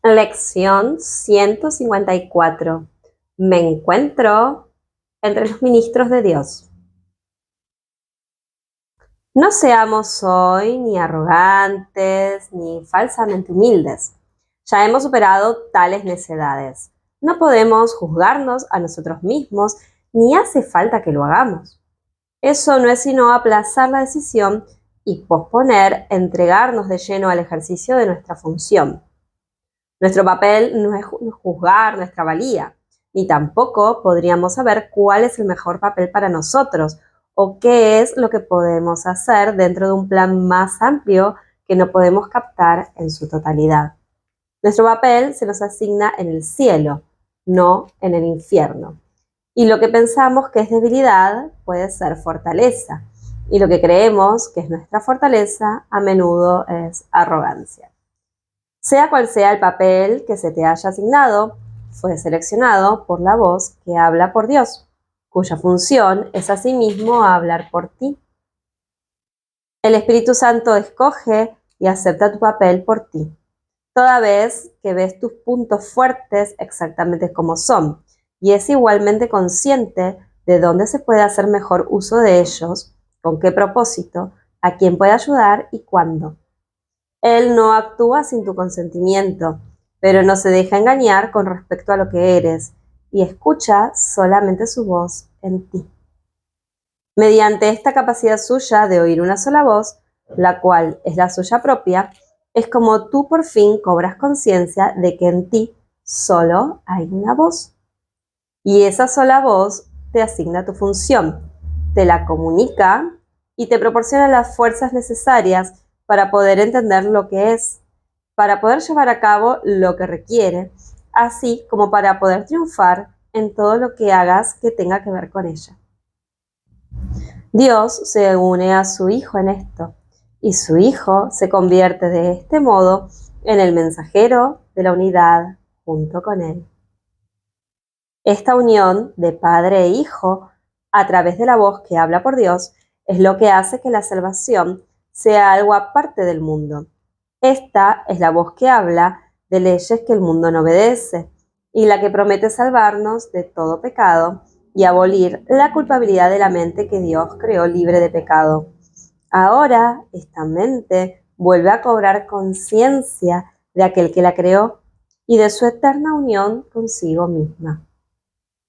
Lección 154. Me encuentro entre los ministros de Dios. No seamos hoy ni arrogantes ni falsamente humildes. Ya hemos superado tales necedades. No podemos juzgarnos a nosotros mismos, ni hace falta que lo hagamos. Eso no es sino aplazar la decisión y posponer entregarnos de lleno al ejercicio de nuestra función. Nuestro papel no es juzgar nuestra valía, ni tampoco podríamos saber cuál es el mejor papel para nosotros o qué es lo que podemos hacer dentro de un plan más amplio que no podemos captar en su totalidad. Nuestro papel se nos asigna en el cielo, no en el infierno. Y lo que pensamos que es debilidad puede ser fortaleza, y lo que creemos que es nuestra fortaleza a menudo es arrogancia. Sea cual sea el papel que se te haya asignado, fue seleccionado por la voz que habla por Dios, cuya función es asimismo hablar por ti. El Espíritu Santo escoge y acepta tu papel por ti, toda vez que ves tus puntos fuertes exactamente como son, y es igualmente consciente de dónde se puede hacer mejor uso de ellos, con qué propósito, a quién puede ayudar y cuándo. Él no actúa sin tu consentimiento, pero no se deja engañar con respecto a lo que eres y escucha solamente su voz en ti. Mediante esta capacidad suya de oír una sola voz, la cual es la suya propia, es como tú por fin cobras conciencia de que en ti solo hay una voz. Y esa sola voz te asigna tu función, te la comunica y te proporciona las fuerzas necesarias para poder entender lo que es, para poder llevar a cabo lo que requiere, así como para poder triunfar en todo lo que hagas que tenga que ver con ella. Dios se une a su Hijo en esto, y su Hijo se convierte de este modo en el mensajero de la unidad junto con Él. Esta unión de Padre e Hijo, a través de la voz que habla por Dios, es lo que hace que la salvación sea algo aparte del mundo. Esta es la voz que habla de leyes que el mundo no obedece y la que promete salvarnos de todo pecado y abolir la culpabilidad de la mente que Dios creó libre de pecado. Ahora esta mente vuelve a cobrar conciencia de aquel que la creó y de su eterna unión consigo misma.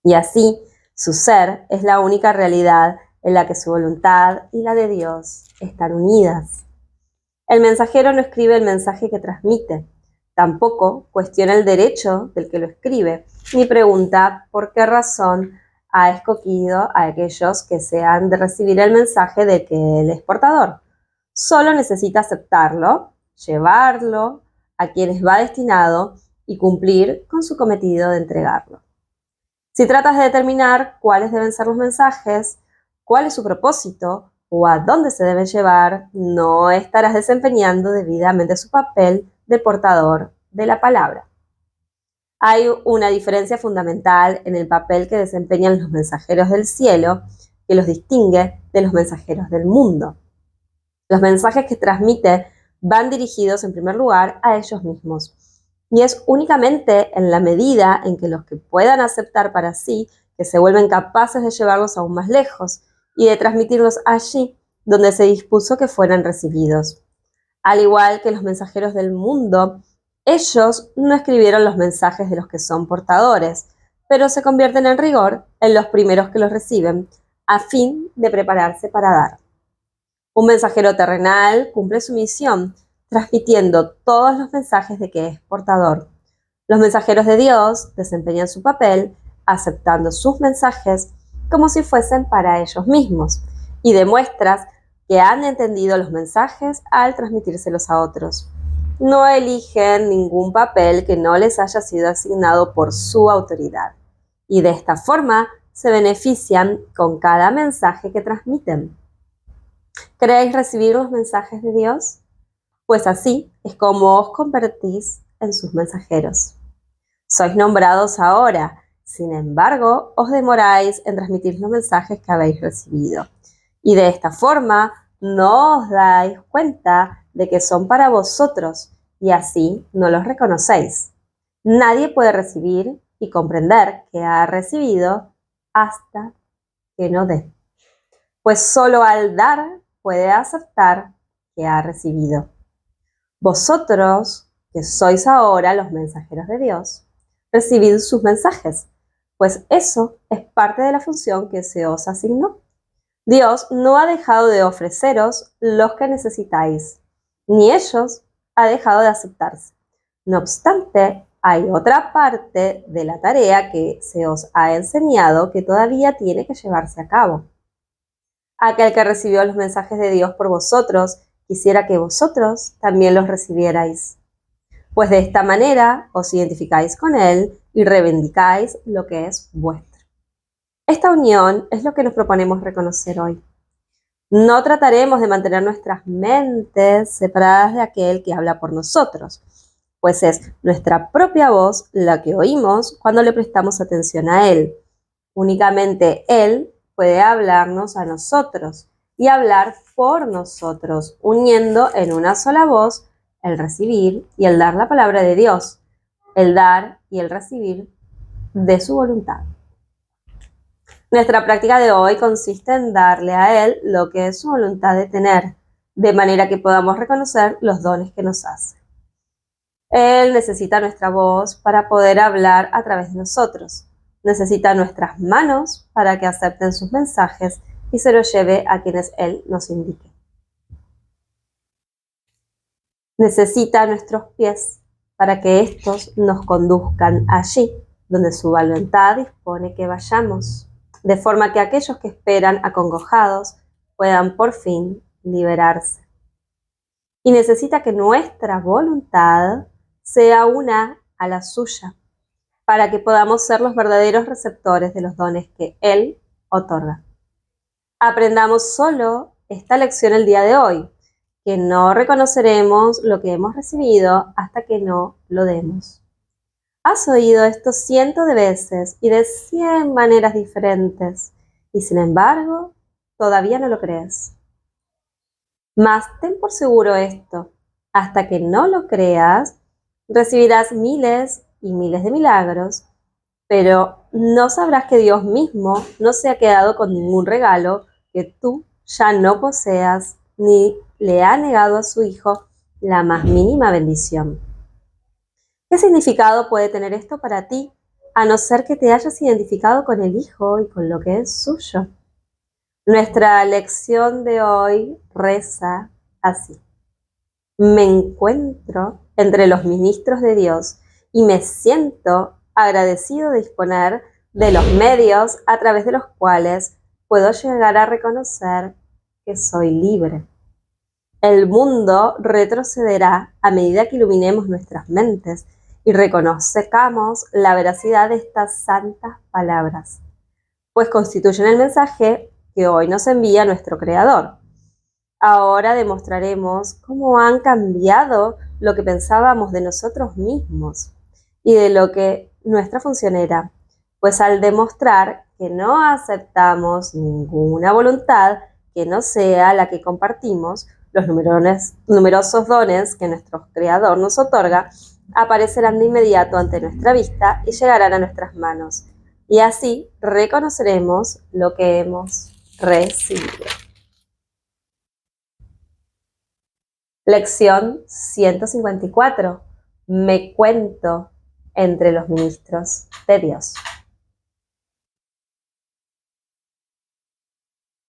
Y así, su ser es la única realidad en la que su voluntad y la de Dios están unidas. El mensajero no escribe el mensaje que transmite, tampoco cuestiona el derecho del que lo escribe, ni pregunta por qué razón ha escogido a aquellos que se han de recibir el mensaje de que él es portador. Solo necesita aceptarlo, llevarlo a quienes va destinado y cumplir con su cometido de entregarlo. Si tratas de determinar cuáles deben ser los mensajes, cuál es su propósito o a dónde se deben llevar, no estarás desempeñando debidamente su papel de portador de la palabra. Hay una diferencia fundamental en el papel que desempeñan los mensajeros del cielo que los distingue de los mensajeros del mundo. Los mensajes que transmite van dirigidos en primer lugar a ellos mismos. Y es únicamente en la medida en que los que puedan aceptar para sí que se vuelven capaces de llevarlos aún más lejos y de transmitirlos allí donde se dispuso que fueran recibidos. Al igual que los mensajeros del mundo, ellos no escribieron los mensajes de los que son portadores, pero se convierten en rigor en los primeros que los reciben, a fin de prepararse para dar. Un mensajero terrenal cumple su misión, transmitiendo todos los mensajes de que es portador. Los mensajeros de Dios desempeñan su papel aceptando sus mensajes como si fuesen para ellos mismos y demuestras que han entendido los mensajes al transmitírselos a otros. No eligen ningún papel que no les haya sido asignado por su autoridad y de esta forma se benefician con cada mensaje que transmiten. ¿Queréis recibir los mensajes de Dios? Pues así es como os convertís en sus mensajeros. Sois nombrados ahora, sin embargo, os demoráis en transmitir los mensajes que habéis recibido. Y de esta forma no os dais cuenta de que son para vosotros y así no los reconocéis. Nadie puede recibir y comprender que ha recibido hasta que no dé, pues solo al dar puede aceptar que ha recibido. Vosotros, que sois ahora los mensajeros de Dios, recibid sus mensajes, pues eso es parte de la función que se os asignó. Dios no ha dejado de ofreceros los que necesitáis, ni ellos ha dejado de aceptarse. No obstante, hay otra parte de la tarea que se os ha enseñado que todavía tiene que llevarse a cabo. Aquel que recibió los mensajes de Dios por vosotros, quisiera que vosotros también los recibierais, pues de esta manera os identificáis con Él y reivindicáis lo que es vuestro. Esta unión es lo que nos proponemos reconocer hoy. No trataremos de mantener nuestras mentes separadas de aquel que habla por nosotros, pues es nuestra propia voz la que oímos cuando le prestamos atención a Él. Únicamente Él puede hablarnos a nosotros y hablar por nosotros, uniendo en una sola voz el recibir y el dar la palabra de Dios, el dar y el recibir de su voluntad. Nuestra práctica de hoy consiste en darle a Él lo que es su voluntad de tener, de manera que podamos reconocer los dones que nos hace. Él necesita nuestra voz para poder hablar a través de nosotros. Necesita nuestras manos para que acepten sus mensajes y se los lleve a quienes Él nos indique. Necesita nuestros pies para que estos nos conduzcan allí donde su voluntad dispone que vayamos, de forma que aquellos que esperan acongojados puedan por fin liberarse. Y necesita que nuestra voluntad sea una a la suya, para que podamos ser los verdaderos receptores de los dones que Él otorga. Aprendamos solo esta lección el día de hoy, que no reconoceremos lo que hemos recibido hasta que no lo demos. Has oído esto cientos de veces y de 100 maneras diferentes, y sin embargo, todavía no lo crees. Mas ten por seguro esto, hasta que no lo creas, recibirás miles y miles de milagros, pero no sabrás que Dios mismo no se ha quedado con ningún regalo que tú ya no poseas, ni le ha negado a su Hijo la más mínima bendición. ¿Qué significado puede tener esto para ti, a no ser que te hayas identificado con el Hijo y con lo que es suyo? Nuestra lección de hoy reza así: me encuentro entre los ministros de Dios y me siento agradecido de disponer de los medios a través de los cuales puedo llegar a reconocer que soy libre. El mundo retrocederá a medida que iluminemos nuestras mentes y reconozcamos la veracidad de estas santas palabras, pues constituyen el mensaje que hoy nos envía nuestro Creador. Ahora demostraremos cómo han cambiado lo que pensábamos de nosotros mismos y de lo que nuestra función era, pues al demostrar que no aceptamos ninguna voluntad que no sea la que compartimos, los numerosos dones que nuestro Creador nos otorga aparecerán de inmediato ante nuestra vista y llegarán a nuestras manos, y así reconoceremos lo que hemos recibido. Lección 154. Me cuento entre los ministros de Dios.